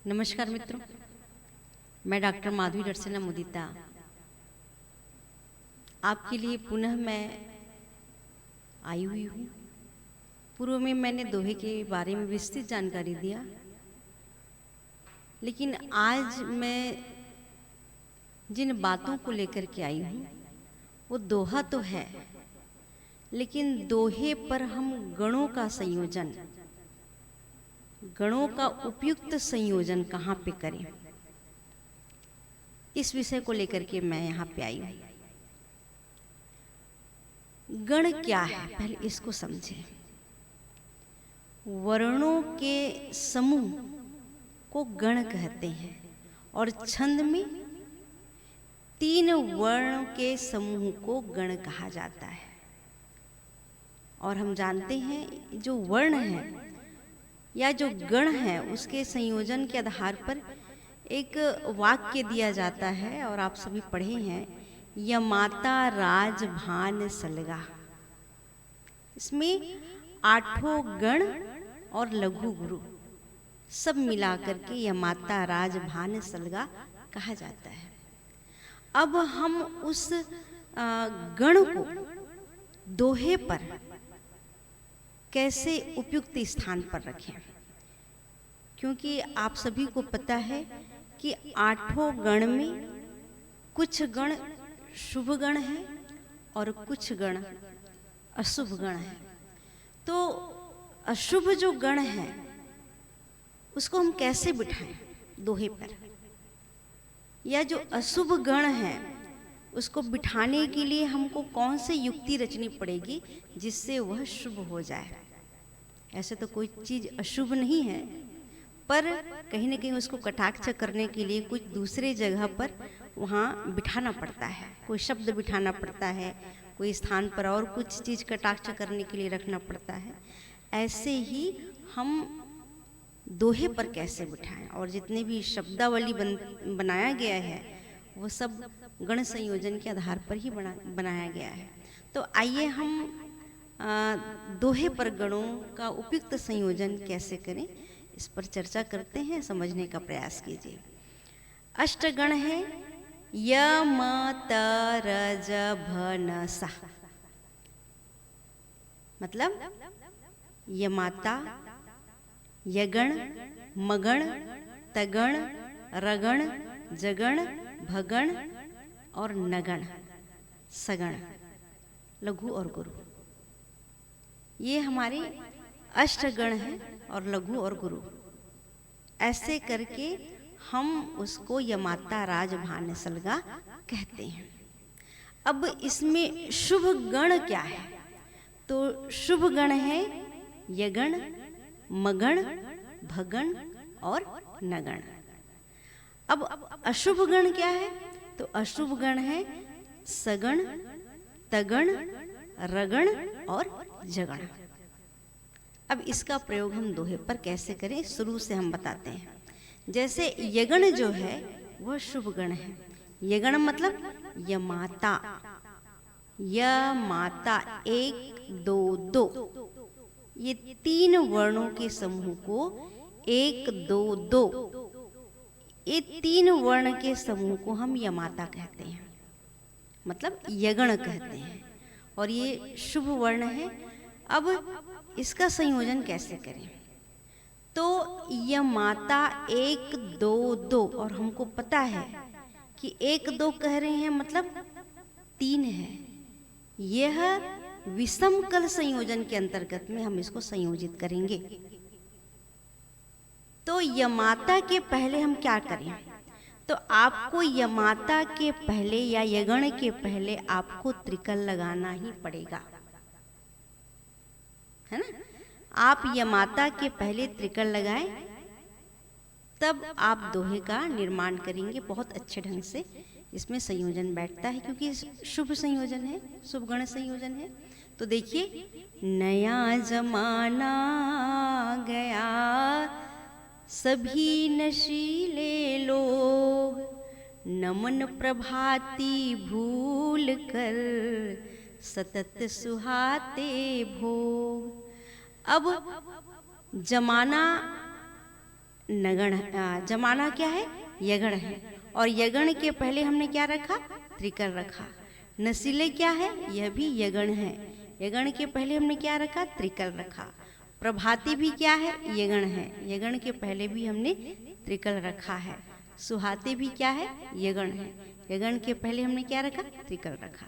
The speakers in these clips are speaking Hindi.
नमस्कार मित्रों, मैं डॉक्टर माधवी दर्शना मुदिता आपके लिए पुनः मैं आई हुई हूँ। पूर्व में मैंने दोहे के बारे में विस्तृत जानकारी दिया, लेकिन आज मैं जिन बातों को लेकर के आई हूँ वो दोहा तो है, लेकिन दोहे पर हम गणों का संयोजन, गणों का उपयुक्त संयोजन कहाँ पे करें, इस विषय को लेकर के मैं यहाँ पे आई हूँ। गण क्या है, पहले इसको समझें। वर्णों के समूह को गण कहते हैं और छंद में 3 वर्ण के समूह को गण कहा जाता है। और हम जानते हैं जो वर्ण है या जो गण है उसके संयोजन के आधार पर एक वाक्य दिया जाता है, और आप सभी पढ़े हैं, यमाता राज भान सलगा। इसमें 8 गण और लघु गुरु सब मिलाकर के यमाता राज भान सलगा कहा जाता है। अब हम उस गण को दोहे पर कैसे उपयुक्त स्थान पर रखें, क्योंकि आप सभी को पता है कि 8 गण में कुछ गण शुभ गण हैं और कुछ गण अशुभ गण हैं। तो अशुभ जो गण है उसको हम कैसे बिठाएं दोहे पर, या जो अशुभ गण है उसको बिठाने के लिए हमको कौन सी युक्ति रचनी पड़ेगी जिससे वह शुभ हो जाए। ऐसे तो कोई चीज़ अशुभ नहीं है, पर कहीं ना कहीं उसको कटाक्ष करने के लिए कुछ दूसरे जगह पर वहाँ बिठाना पड़ता है, कोई शब्द बिठाना पड़ता है, कोई स्थान पर और कुछ चीज़ कटाक्ष करने के लिए रखना पड़ता है। ऐसे ही हम दोहे पर कैसे बिठाएं, और जितने भी शब्दावली बनाया गया है वो सब गण संयोजन के आधार पर ही बनाया गया है। तो आइए हम दोहे पर गणों का उपयुक्त संयोजन कैसे करें इस पर चर्चा करते हैं, समझने का प्रयास कीजिए। अष्टगण है य म त र ज भ न सा, मतलब यमाता, यगण, मगण, तगण, रगण, जगण, भगण और नगण, सगण, लघु और गुरु। ये हमारे अष्टगण हैं और लघु और गुरु। ऐसे करके हम उसको यमाता राज भान सलगा कहते हैं। अब इसमें शुभ गण क्या है, तो शुभ गण है यगण, मगण, भगण और नगण। अब अशुभ गण क्या है, तो अशुभ गण है सगण, तगण, रगण और जगण। अब इसका प्रयोग हम दोहे पर कैसे करें, शुरू से हम बताते हैं। जैसे यगण जो है वह शुभ गण है। यगण मतलब यमाता, यमाता 1 2 2, ये 3 वर्णों के समूह को 1 2 2, ये 3 वर्ण के समूह को हम यमाता कहते हैं, मतलब यगण कहते हैं, और ये शुभ वर्ण है। अब इसका संयोजन कैसे करें, तो यमाता 1 2 2, और हमको पता है कि 1 2 कह रहे हैं मतलब 3 है। यह विषम कल संयोजन के अंतर्गत में हम इसको संयोजित करेंगे। तो यमाता के पहले हम क्या करें, तो आपको यमाता के पहले या यगण के पहले आपको त्रिकल लगाना ही पड़ेगा, है ना। आप यमाता के पहले त्रिकल लगाएं, तब आप दोहे का निर्माण करेंगे। बहुत अच्छे ढंग से इसमें संयोजन बैठता है, क्योंकि शुभ संयोजन है, शुभ गण संयोजन है। तो देखिए, नया जमाना गया सभी नशीले लोग, नमन प्रभाती भूल कर सतत सुहाते भोग। अब जमाना नगण, जमाना क्या है, यगण है, और यगण के पहले हमने क्या रखा, त्रिकल रखा। नसीले क्या है, यह भी यगण है, यगण के पहले हमने क्या रखा, त्रिकल रखा। प्रभाती भी क्या है, यगण है, यगण के पहले भी हमने त्रिकल रखा है। सुहाते भी क्या है, यगण है, यगण के पहले हमने क्या रखा, त्रिकल रखा।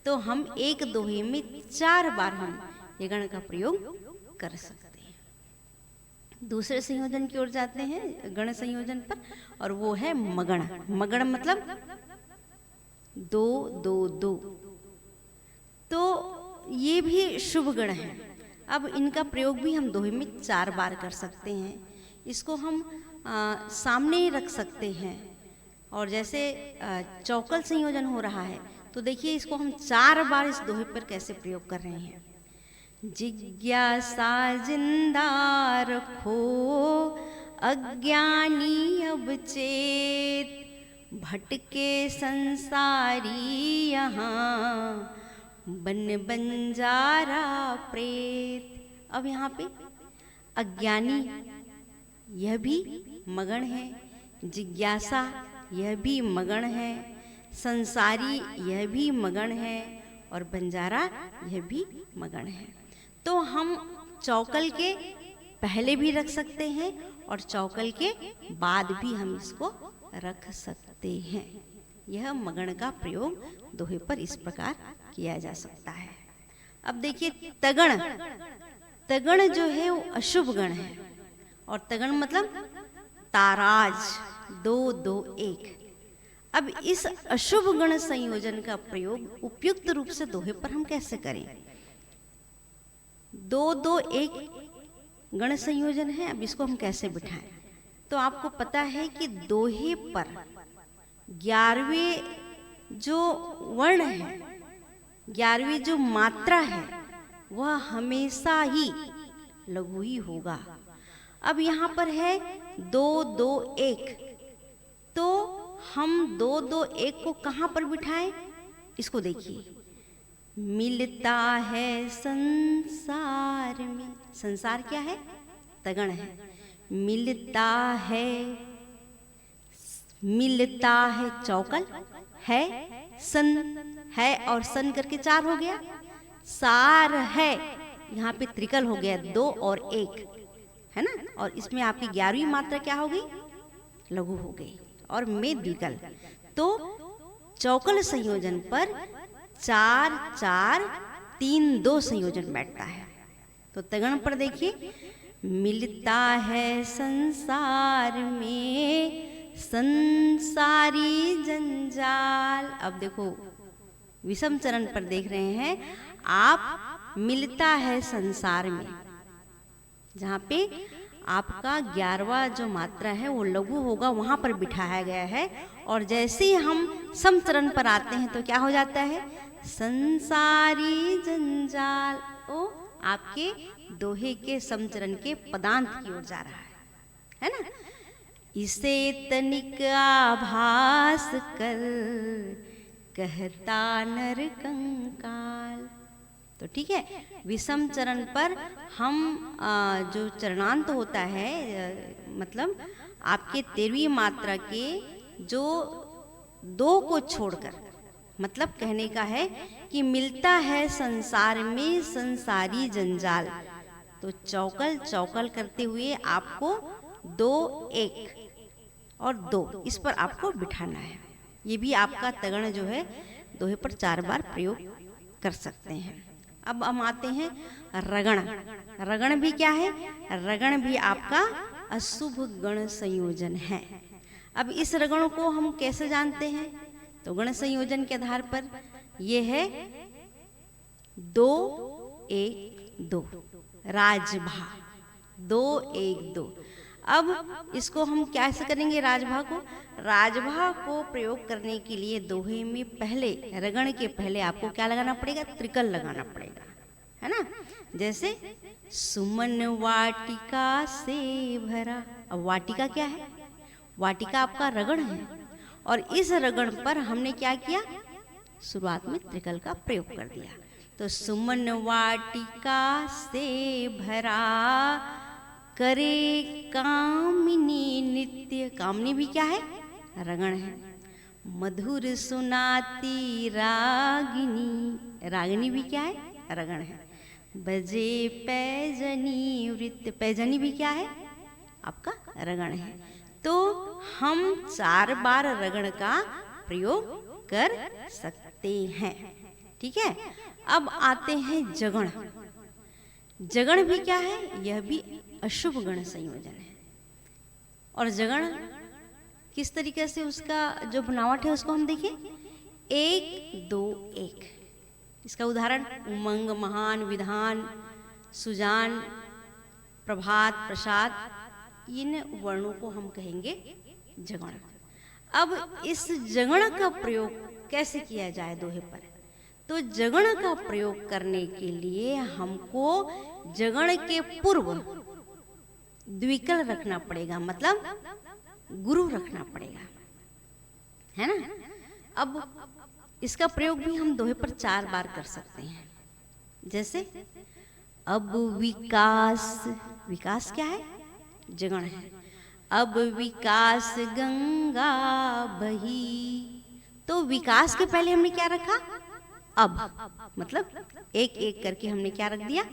तो हम एक दोहे में 4 बार हम यगण का प्रयोग कर सकते हैं। दूसरे संयोजन की ओर जाते हैं, गण संयोजन पर, और वो है मगण। मगण मतलब 2 2 2। तो ये भी शुभ गण है। अब इनका प्रयोग भी हम दोहे में 4 बार कर सकते हैं। इसको हम सामने रख सकते हैं, और जैसे चौकल संयोजन हो रहा है तो देखिए इसको हम 4 बार इस दोहे पर कैसे प्रयोग कर रहे हैं। जिज्ञासा जिंदा रखो अज्ञानी अब चेत, भटके संसारी यहाँ बन बंजारा प्रेत। अब यहाँ पे अज्ञानी यह भी मगण है, जिज्ञासा यह भी मगण है, संसारी यह भी मगण है, और बंजारा यह भी मगण है। तो हम चौकल के पहले भी रख सकते हैं और चौकल के बाद भी हम इसको रख सकते हैं। यह मगण का प्रयोग दोहे पर इस प्रकार किया जा सकता है। अब देखिए तगण, तगण जो है वो अशुभ गण है, और तगण मतलब ताराज 2 2 1। अब इस अशुभ गण संयोजन का प्रयोग उपयुक्त रूप से दोहे पर हम कैसे करें। 2 2 1 गण संयोजन है, अब इसको हम कैसे बिठाएं। तो आपको पता है कि दोहे पर 11वें जो वर्ण है, 11वीं जो मात्रा है, वह हमेशा ही लघु ही होगा। अब यहाँ पर है 2 2 1, तो हम 2 2 1 को कहाँ पर बिठाएं, इसको देखिए। मिलता है संसार में, संसार क्या है, तगण है। मिलता है, मिलता है चौकल है, सन है और सन करके 4 हो गया। सार है, यहाँ पे त्रिकल हो गया 2 और 1, है ना। और इसमें आपकी 11वीं मात्रा क्या हो गई, लघु हो गई, और में द्विकल। तो चौकल संयोजन पर 4 4 3 2 संयोजन बैठता है। तो तगण पर देखिए, मिलता है संसार में संसारी जंजाल। अब देखो विषम चरण पर देख रहे हैं आप, मिलता है संसार में, जहाँ पे आपका 11वां जो मात्रा है वो लघु होगा, वहां पर बिठाया गया है। और जैसे ही हम समचरण पर आते हैं तो क्या हो जाता है, संसारी जंजाल। ओ आपके दोहे के समचरण के पदांत की ओर जा रहा है ना। इसे तनिक आभास कर कहता नर कंकाल। तो ठीक है, विषम चरण पर हम जो चरणांत होता है, मतलब आपके 13वीं मात्रा के जो 2 को छोड़कर, मतलब कहने का है कि मिलता है संसार में संसारी जंजाल। तो चौकल चौकल करते हुए आपको 2 1 और 2 इस पर आपको बिठाना है। ये भी आपका तगण जो है दोहे पर 4 बार प्रयोग कर सकते हैं। अब हम आते हैं रगण। रगण भी क्या है, रगण भी आपका अशुभ गण संयोजन है। अब इस रगण को हम कैसे जानते हैं, तो गण संयोजन के आधार पर ये है 2 1 2, राजभा 2 1 2। अब इसको हम कैसे करेंगे, राजभा को, राजभा को प्रयोग करने के लिए दोहे में पहले, रगण के पहले आपको क्या लगाना पड़ेगा, त्रिकल लगाना पड़ेगा, है ना। जैसे सुमन वाटिका से भरा। अब वाटिका क्या है, वाटिका आपका रगण है, और इस रगण पर हमने क्या किया, शुरुआत में त्रिकल का प्रयोग कर दिया। तो सुमन वाटिका से भरा करे कामिनी नित्य, कामनी भी क्या है? रगण है। मधुर सुनाती रागिनी, रागिनी भी क्या है? रगण है। बजे पैजनी वृत्त, पैजनी भी क्या है? आपका रगण है। तो हम 4 बार रगण का प्रयोग कर सकते हैं। ठीक है। अब आते हैं जगण। जगण भी क्या है? यह भी अशुभ गण संयोजन है। और जगण किस तरीके से उसका जो बनावट है उसको हम देखें। 1 2 1। इसका उदाहरण उमंग, महान, विधान, सुजान, प्रभात, प्रसाद, इन वर्णों को हम कहेंगे जगण। अब इस जगण का प्रयोग कैसे किया जाए दोहे पर? तो जगण का प्रयोग करने के लिए हमको जगण के पूर्व द्विकल रखना पड़ेगा, मतलब गुरु रखना पड़ेगा, है ना। अब इसका प्रयोग भी हम दोहे पर 4 बार कर सकते हैं। जैसे अब विकास, विकास क्या है? जगण है। अब विकास गंगा बही, तो विकास के पहले हमने क्या रखा? अब, मतलब एक एक करके हमने क्या रख दिया?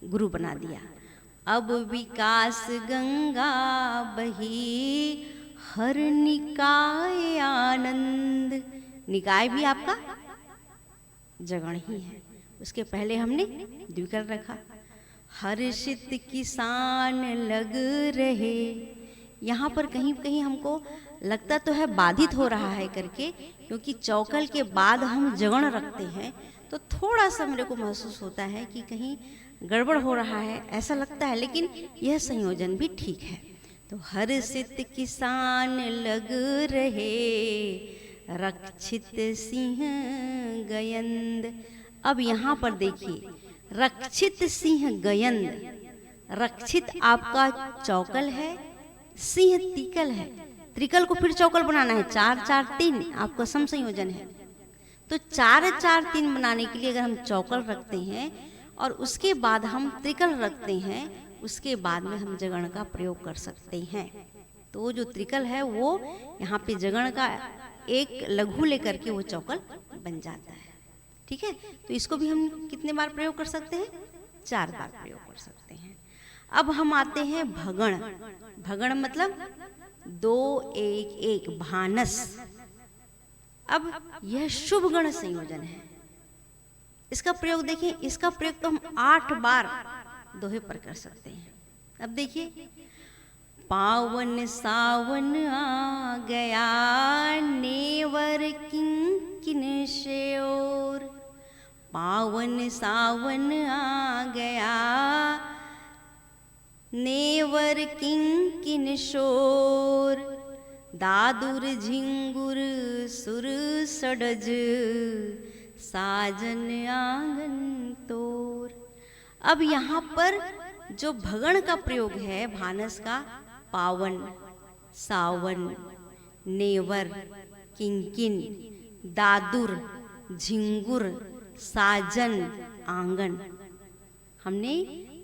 गुरु बना दिया। अब विकास गंगा बही, हर निकाय आनंद, निकाय भी आपका जगण ही है। उसके पहले हमने द्विकल रखा। हर्षित किसान लग रहे, यहाँ पर कहीं कहीं हमको लगता तो है बाधित हो रहा है करके, क्योंकि चौकल के बाद हम जगण रखते हैं तो थोड़ा सा मेरे को महसूस होता है कि कहीं गड़बड़ हो रहा है, ऐसा लगता है। लेकिन यह संयोजन भी ठीक है। तो हर्षित किसान लग रहे, रक्षित सिंह गयंद। अब यहाँ पर देखिए, रक्षित सिंह गयंद, रक्षित आपका चौकल है, सिंह तिकल है। त्रिकल को फिर चौकल बनाना है, 4 4 3 आपका सम संयोजन है। तो 4 4 3 बनाने के लिए अगर हम चौकल रखते हैं और उसके बाद हम त्रिकल रखते हैं, उसके बाद में हम जगण का प्रयोग कर सकते हैं। तो जो त्रिकल है वो यहाँ पे जगण का एक लघु लेकर के वो चौकल बन जाता है। ठीक है। तो इसको भी हम कितने बार प्रयोग कर सकते हैं? 4 बार प्रयोग कर सकते हैं। अब हम आते हैं भगण। भगण मतलब 2 1 1, भानस। अब यह शुभ गण संयोजन है। इसका प्रयोग देखिए, इसका प्रयोग तो हम 8 बार दोहे पर कर सकते हैं। अब देखिए, पावन सावन आ गया, नेवर किंकिन शोर। पावन सावन आ गया, नेवर किंकिन शोर। दादुर झिंगुर सुर सडज, साजन आंगन तोर। अब यहाँ पर जो भगण का प्रयोग है भानस का, पावन, सावन, नेवर, किंकिन, दादुर, झिंगुर, साजन, आंगन, हमने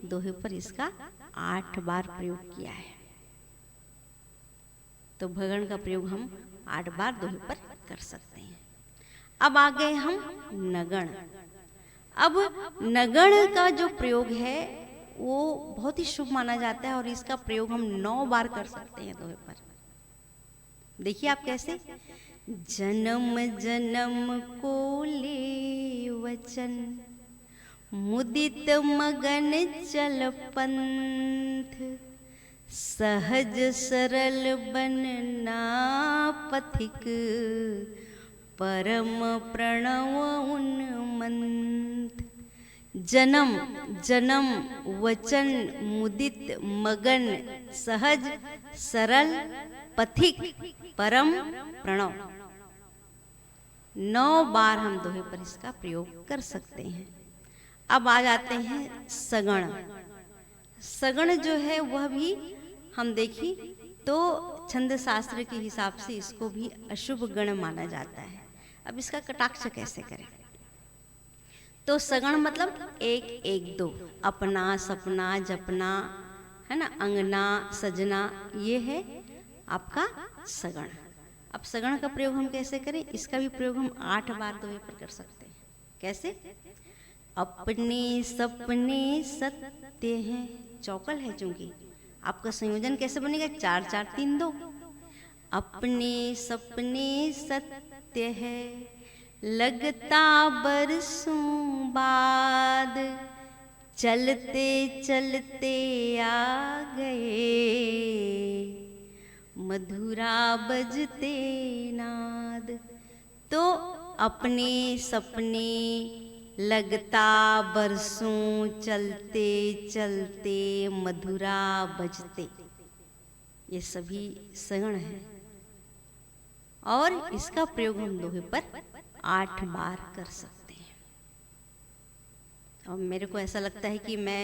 दोहे पर इसका 8 बार प्रयोग किया है। तो भगण का प्रयोग हम 8 बार दोहे पर कर सकते हैं। अब आ गए हम नगण। अब नगण का जो प्रयोग है वो बहुत ही शुभ माना जाता है और इसका प्रयोग हम 9 बार कर सकते हैं दोहे पर। देखिए आप कैसे। जन्म जन्म को ले वचन, मुदित मगन चल पंथ। सहज सरल बनना पथिक, परम प्रणव उन्मंत। जन्म जन्म, वचन, मुदित, मगन, सहज, सरल, पथिक, परम, प्रणव। 9 बार हम दोहे पर इसका प्रयोग कर सकते हैं। अब आ जाते हैं सगण। सगण जो है वह भी हम देखिए तो छंद शास्त्र के हिसाब से इसको भी अशुभ गण माना जाता है। अब इसका कटाक्ष कैसे करें? तो सगण मतलब 1 1 2, अपना, सपना, जपना, है ना, अंगना, सजना, ये है आपका सगण। अब सगण का प्रयोग हम कैसे करें? इसका भी प्रयोग हम 8 बार दोहे पर कर सकते हैं। कैसे? अपने सपने सत्य हैं, चौकल है चूंकि, आपका संयोजन कैसे बनेगा? 4 4 3 2। अपने सपने सत्य है, लगता बरसों बाद, चलते चलते आ गए, मधुरा बजते नाद। तो अपने सपने, लगता बरसों, चलते चलते, मधुरा बजते, ये सभी सगण हैं और इसका प्रयोग हम दोहे पर 8 बार कर सकते हैं। और मेरे को ऐसा लगता है कि मैं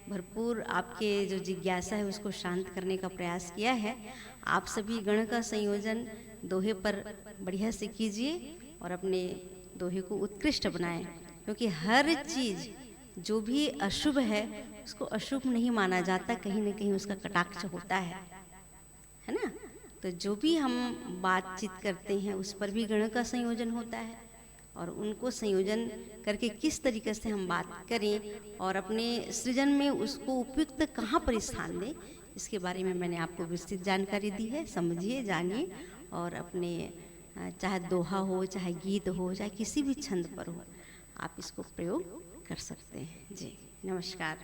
भरपूर आपके जो जिज्ञासा है उसको शांत करने का प्रयास किया है। आप सभी गण का संयोजन दोहे पर बढ़िया से कीजिए और अपने दोहे को उत्कृष्ट बनाएं, क्योंकि हर चीज़ जो भी अशुभ है उसको अशुभ नहीं माना जाता, कहीं ना कहीं उसका कटाक्ष होता है ना। तो जो भी हम बातचीत करते हैं उस पर भी गण का संयोजन होता है, और उनको संयोजन करके किस तरीके से हम बात करें और अपने सृजन में उसको उपयुक्त कहाँ पर स्थान दें, इसके बारे में मैंने आपको विस्तृत जानकारी दी है। समझिए, जानिए और अपने चाहे दोहा हो, चाहे गीत हो, चाहे किसी भी छंद पर हो, आप इसको प्रयोग कर सकते हैं। जी नमस्कार।